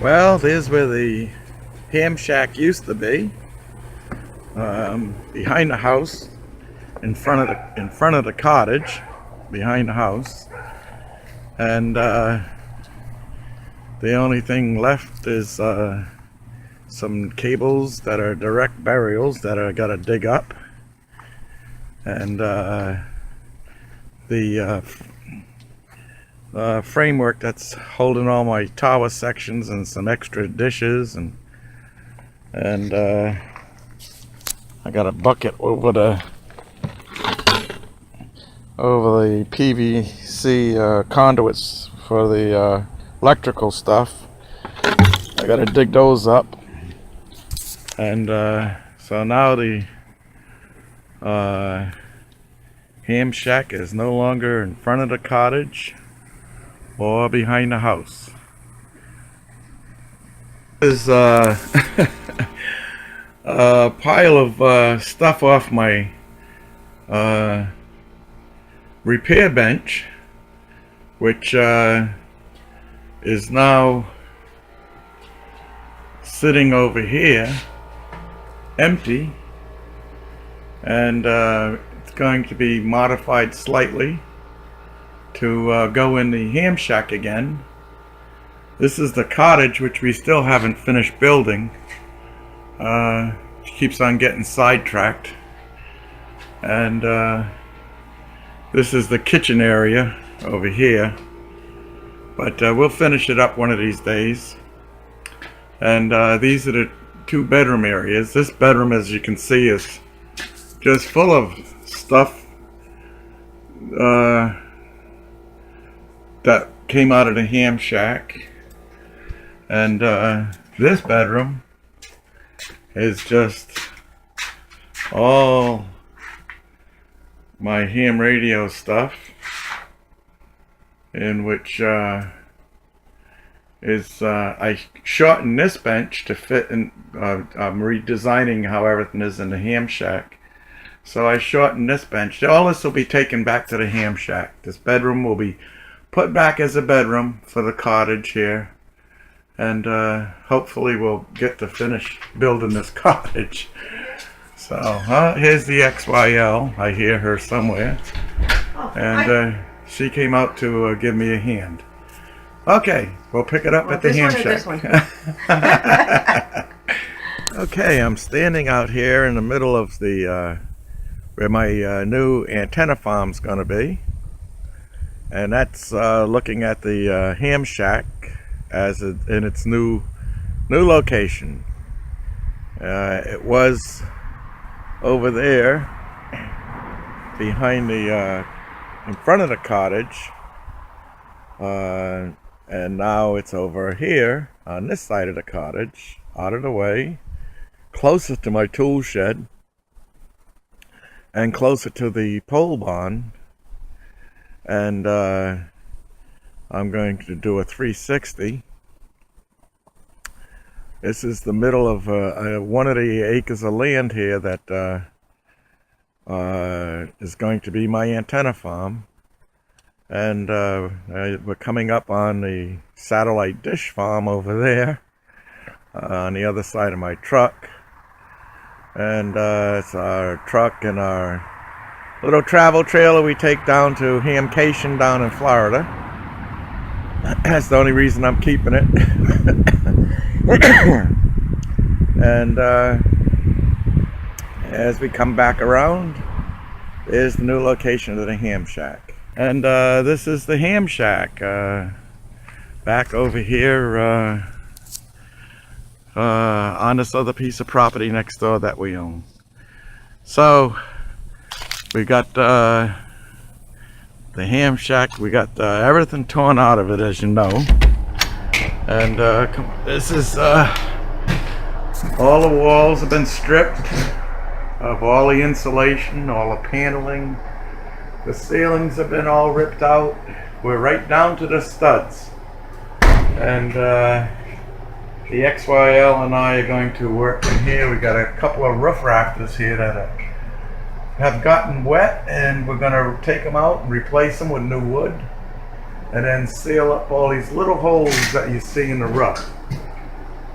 Well, there's where the ham shack used to be, behind the house, in front of the cottage, behind the house, and the only thing left is some cables that are direct burials that I gotta dig up, and the framework that's holding all my tower sections and some extra dishes, and I got a bucket over the PVC conduits for the electrical stuff. I gotta dig those up, and so now the ham shack is no longer in front of the cottage or behind the house. There's a pile of stuff off my repair bench, which is now sitting over here empty, and it's going to be modified slightly to go in the ham shack again. This is the cottage, which we still haven't finished building. Keeps on getting sidetracked. And this is the kitchen area over here, but we'll finish it up one of these days. And these are the two bedroom areas. This bedroom, as you can see, is just full of stuff that came out of the ham shack. And this bedroom is just all my ham radio stuff, in which I shortened this bench to fit in. I'm redesigning how everything is in the ham shack, so I shortened this bench. All this will be taken back to the ham shack. This bedroom will be put back as a bedroom for the cottage here, and hopefully we'll get to finish building this cottage. So here's the XYL. I hear her somewhere, and she came out to give me a hand. Okay, we'll pick it up at the ham shack. Okay, I'm standing out here in the middle of the where my new antenna farm's going to be, and that's looking at the ham shack as in its new location. It was over there behind the in front of the cottage, and now it's over here on this side of the cottage, out of the way, closer to my tool shed and closer to the pole barn. And I'm going to do a 360. This is the middle of one of the acres of land here that is going to be my antenna farm. And we're coming up on the satellite dish farm over there on the other side of my truck. And it's our truck and our little travel trailer we take down to Hamcation down in Florida. That's the only reason I'm keeping it. And as we come back around, there's the new location of the ham shack. And this is the ham shack back over here on this other piece of property next door that we own. So we got the ham shack, we got everything torn out of it, as you know. And this is all the walls have been stripped of all the insulation, all the paneling. The ceilings have been all ripped out. We're right down to the studs. And the XYL and I are going to work in here. We got a couple of roof rafters here that have gotten wet, and we're going to take them out and replace them with new wood. and then seal up all these little holes that you see in the roof.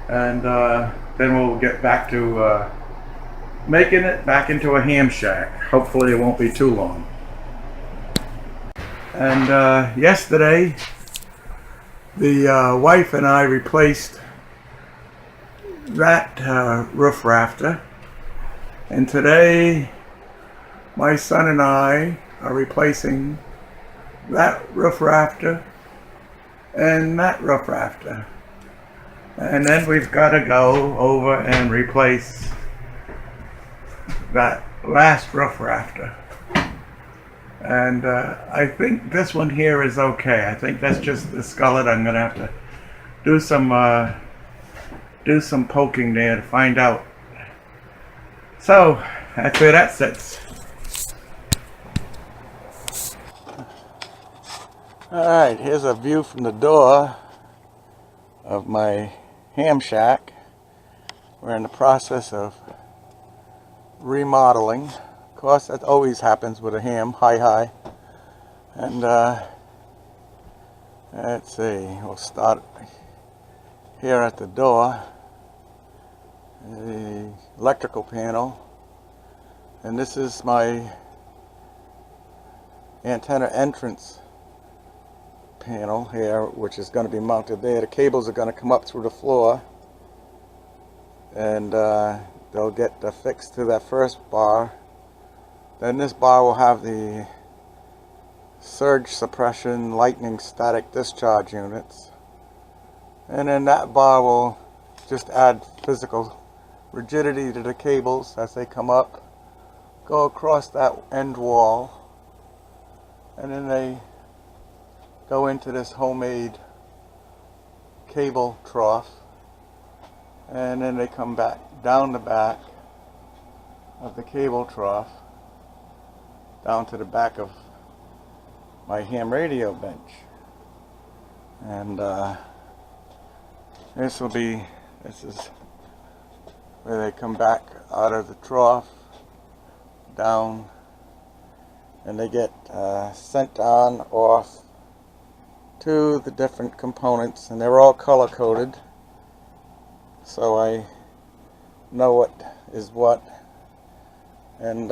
And then we'll get back to making it back into a ham shack. Hopefully it won't be too long. And yesterday, the wife and I replaced that roof rafter. And today, my son and I are replacing that roof rafter and that roof rafter. And then we've got to go over and replace that last roof rafter. And I think this one here is okay. I think that's just the skullet. I'm going to have to do some poking there to find out. So that's where that sits. Alright, here's a view from the door of my ham shack. We're in the process of remodeling. Of course, that always happens with a ham, high. And let's see, we'll start here at the door. The electrical panel, and this is my antenna entrance panel here, which is going to be mounted there. The cables are going to come up through the floor, and they'll get affixed to that first bar. Then this bar will have the surge suppression lightning static discharge units, and then that bar will just add physical rigidity to the cables as they come up, go across that end wall, and then they go into this homemade cable trough, and then they come back down the back of the cable trough down to the back of my ham radio bench. And this is where they come back out of the trough down, and they get sent on off to the different components, and they're all color coded, so I know what is what. And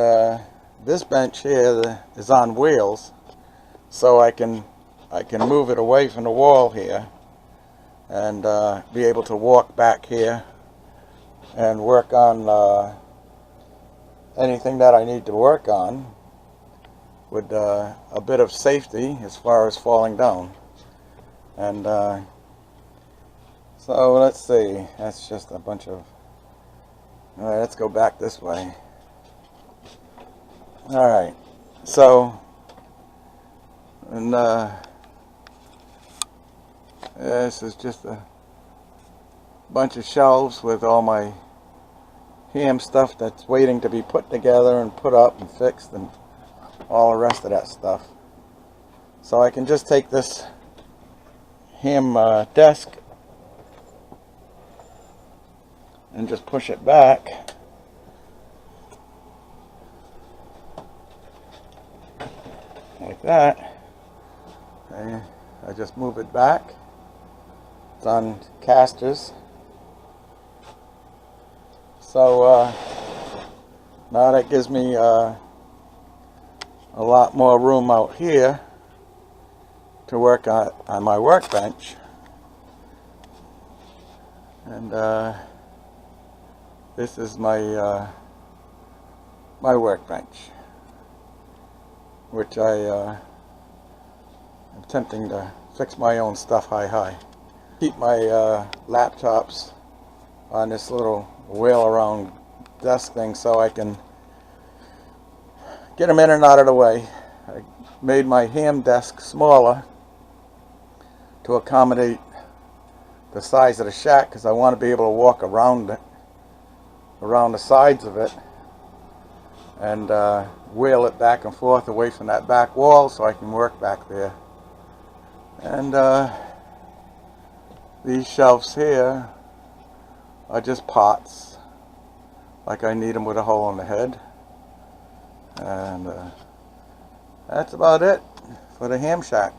this bench here is on wheels, so I can move it away from the wall here and be able to walk back here and work on anything that I need to work on with a bit of safety as far as falling down. And so let's see, that's just a bunch of, alright, let's go back this way. Alright, so, and this is just a bunch of shelves with all my ham stuff that's waiting to be put together and put up and fixed and all the rest of that stuff. So I can just take this ham desk and just push it back like that. And I just move it back. It's on casters. So now that gives me a lot more room out here to work on my workbench. And this is my my workbench, which I am attempting to fix my own stuff high. Keep my laptops on this little wheel around desk thing so I can get them in and out of the way. I made my ham desk smaller to accommodate the size of the shack because I want to be able to walk around it, around the sides of it, and wheel it back and forth away from that back wall so I can work back there. And these shelves here are just pots, like I need them with a hole in the head. And that's about it for the ham shack.